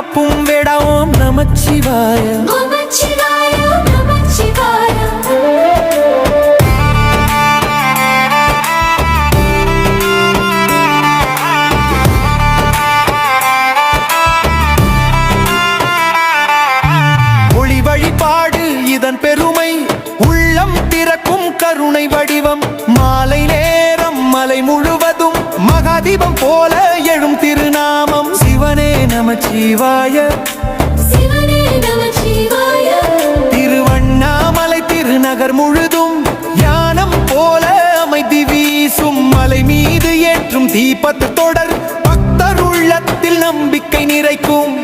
காப்பும் வேடா ஓம் நமச்சிவாய. ஒளி வழிபாடு இதன் பெருமை, உள்ளம் திறக்கும் கருணை வடிவம். மாலை நேரம் மலை முழுவதும் மகாதீபம் போல எழும் திருநாமம். சிவனே நமச்சிவாய, திருவண்ணாமலை திருநகர் முழுதும் ஞானம் போல அமைதி வீசும். மலை மீது ஏற்றும் தீபத்து தொடர் பக்தர் உள்ளத்தில் நம்பிக்கை நிறைக்கும்.